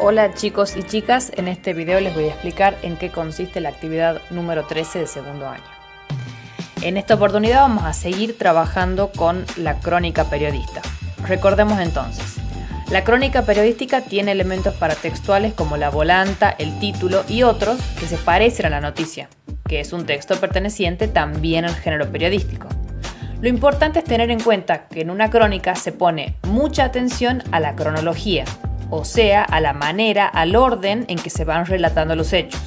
Hola chicos y chicas, en este video les voy a explicar en qué consiste la actividad número 13 de segundo año. En esta oportunidad vamos a seguir trabajando con la crónica periodista. Recordemos entonces, la crónica periodística tiene elementos paratextuales como la volanta, el título y otros que se parecen a la noticia, que es un texto perteneciente también al género periodístico. Lo importante es tener en cuenta que en una crónica se pone mucha atención a la cronología, o sea, a la manera, al orden en que se van relatando los hechos.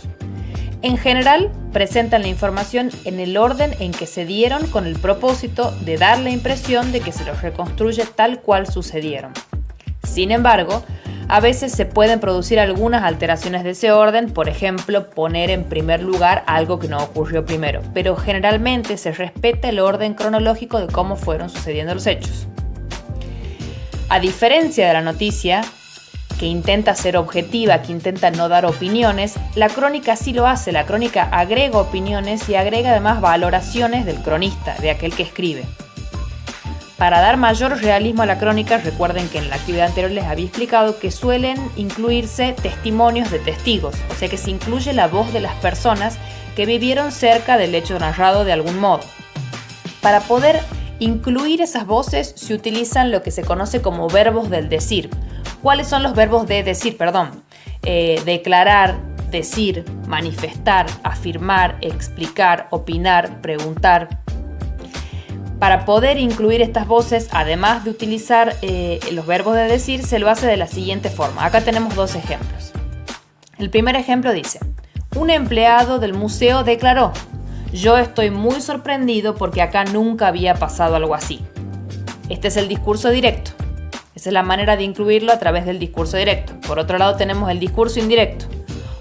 En general, presentan la información en el orden en que se dieron con el propósito de dar la impresión de que se los reconstruye tal cual sucedieron. Sin embargo, a veces se pueden producir algunas alteraciones de ese orden, por ejemplo, poner en primer lugar algo que no ocurrió primero, pero generalmente se respeta el orden cronológico de cómo fueron sucediendo los hechos. A diferencia de la noticia, que intenta ser objetiva, que intenta no dar opiniones, la crónica sí lo hace. La crónica agrega opiniones y agrega además valoraciones del cronista, de aquel que escribe. Para dar mayor realismo a la crónica, recuerden que en la actividad anterior les había explicado que suelen incluirse testimonios de testigos, o sea que se incluye la voz de las personas que vivieron cerca del hecho narrado de algún modo. Para poder incluir esas voces se utilizan lo que se conoce como verbos del decir. ¿Cuáles son los verbos de decir? Declarar, decir, manifestar, afirmar, explicar, opinar, preguntar. Para poder incluir estas voces, además de utilizar los verbos de decir, se lo hace de la siguiente forma. Acá tenemos dos ejemplos. El primer ejemplo dice: un empleado del museo declaró: yo estoy muy sorprendido porque acá nunca había pasado algo así. Este es el discurso directo. Esa es la manera de incluirlo a través del discurso directo. Por otro lado tenemos el discurso indirecto.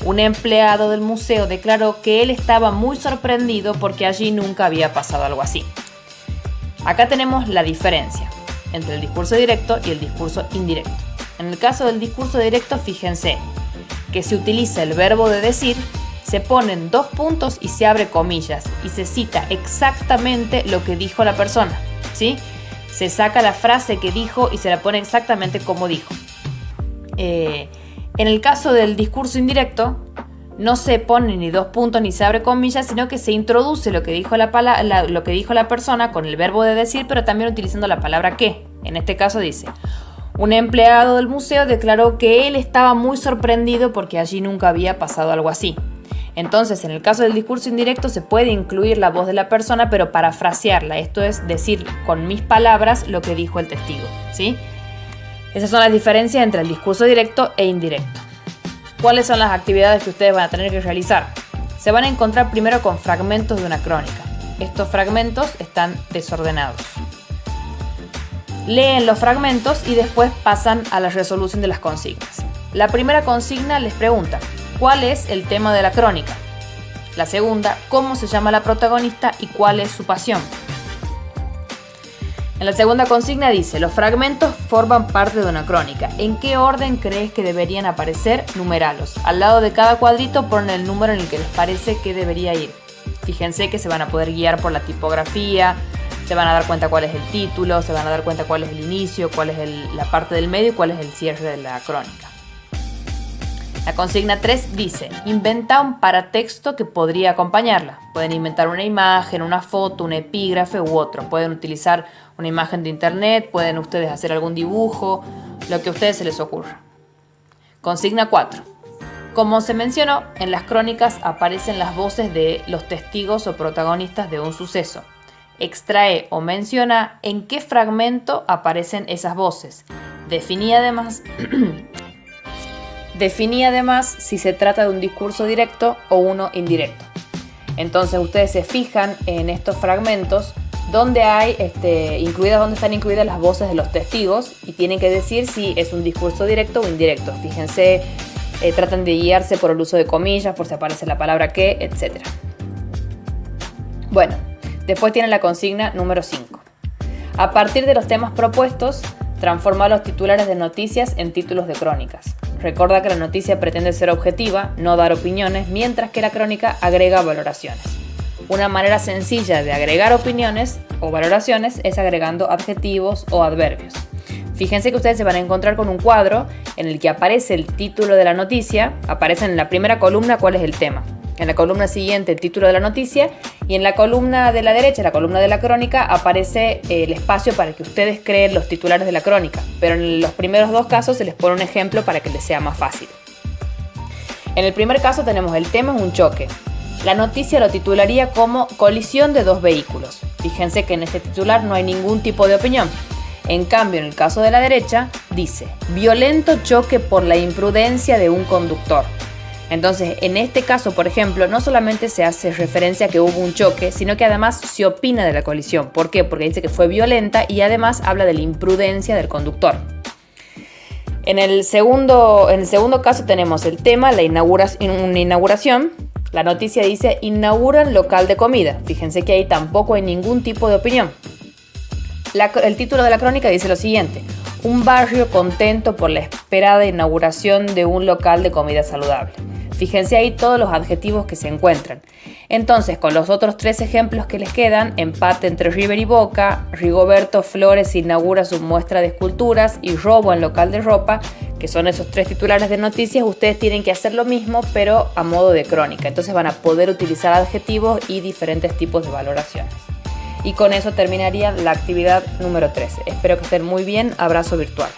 Un empleado del museo declaró que él estaba muy sorprendido porque allí nunca había pasado algo así. Acá tenemos la diferencia entre el discurso directo y el discurso indirecto. En el caso del discurso directo, fíjense que se utiliza el verbo de decir, se ponen dos puntos y se abre comillas y se cita exactamente lo que dijo la persona, ¿sí? Se saca la frase que dijo y se la pone exactamente como dijo. En el caso del discurso indirecto, no se pone ni dos puntos ni se abre comillas, sino que se introduce lo que dijo la persona con el verbo de decir, pero también utilizando la palabra que. En este caso dice: un empleado del museo declaró que él estaba muy sorprendido porque allí nunca había pasado algo así. Entonces, en el caso del discurso indirecto se puede incluir la voz de la persona, pero parafrasearla, esto es decir con mis palabras lo que dijo el testigo, ¿sí? Esas son las diferencias entre el discurso directo e indirecto. ¿Cuáles son las actividades que ustedes van a tener que realizar? Se van a encontrar primero con fragmentos de una crónica. Estos fragmentos están desordenados. Leen los fragmentos y después pasan a la resolución de las consignas. La primera consigna les pregunta: ¿cuál es el tema de la crónica? La segunda: ¿cómo se llama la protagonista y cuál es su pasión? En la segunda consigna dice: los fragmentos forman parte de una crónica. ¿En qué orden crees que deberían aparecer? Numeralos. Al lado de cada cuadrito ponen el número en el que les parece que debería ir. Fíjense que se van a poder guiar por la tipografía, se van a dar cuenta cuál es el título, se van a dar cuenta cuál es el inicio, cuál es la parte del medio y cuál es el cierre de la crónica. La consigna 3 dice: inventa un paratexto que podría acompañarla. Pueden inventar una imagen, una foto, un epígrafe u otro. Pueden utilizar una imagen de internet, pueden ustedes hacer algún dibujo, lo que a ustedes se les ocurra. Consigna 4. Como se mencionó, en las crónicas aparecen las voces de los testigos o protagonistas de un suceso. Extrae o menciona en qué fragmento aparecen esas voces. Definí además si se trata de un discurso directo o uno indirecto. Entonces ustedes se fijan en estos fragmentos donde están incluidas las voces de los testigos y tienen que decir si es un discurso directo o indirecto. Fíjense, tratan de guiarse por el uso de comillas, por si aparece la palabra que, etc. Bueno, después tienen la consigna número 5. A partir de los temas propuestos, transforma los titulares de noticias en títulos de crónicas. Recuerda que la noticia pretende ser objetiva, no dar opiniones, mientras que la crónica agrega valoraciones. Una manera sencilla de agregar opiniones o valoraciones es agregando adjetivos o adverbios. Fíjense que ustedes se van a encontrar con un cuadro en el que aparece el título de la noticia, aparece en la primera columna cuál es el tema, en la columna siguiente el título de la noticia y en la columna de la derecha, la columna de la crónica, aparece el espacio para que ustedes creen los titulares de la crónica, pero en los primeros dos casos se les pone un ejemplo para que les sea más fácil. En el primer caso tenemos el tema es un choque. La noticia lo titularía como colisión de dos vehículos. Fíjense que en este titular no hay ningún tipo de opinión. En cambio, en el caso de la derecha, dice violento choque por la imprudencia de un conductor. Entonces, en este caso, por ejemplo, no solamente se hace referencia a que hubo un choque, sino que además se opina de la colisión. ¿Por qué? Porque dice que fue violenta y además habla de la imprudencia del conductor. En el segundo caso tenemos el tema, una inauguración. La noticia dice inauguran local de comida. Fíjense que ahí tampoco hay ningún tipo de opinión. El título de la crónica dice lo siguiente: un barrio contento por la esperada inauguración de un local de comida saludable. Fíjense ahí todos los adjetivos que se encuentran. Entonces, con los otros tres ejemplos que les quedan, empate entre River y Boca, Rigoberto Flores inaugura su muestra de esculturas y robo en local de ropa, que son esos tres titulares de noticias, ustedes tienen que hacer lo mismo, pero a modo de crónica. Entonces van a poder utilizar adjetivos y diferentes tipos de valoraciones. Y con eso terminaría la actividad número 13. Espero que estén muy bien. Abrazo virtual.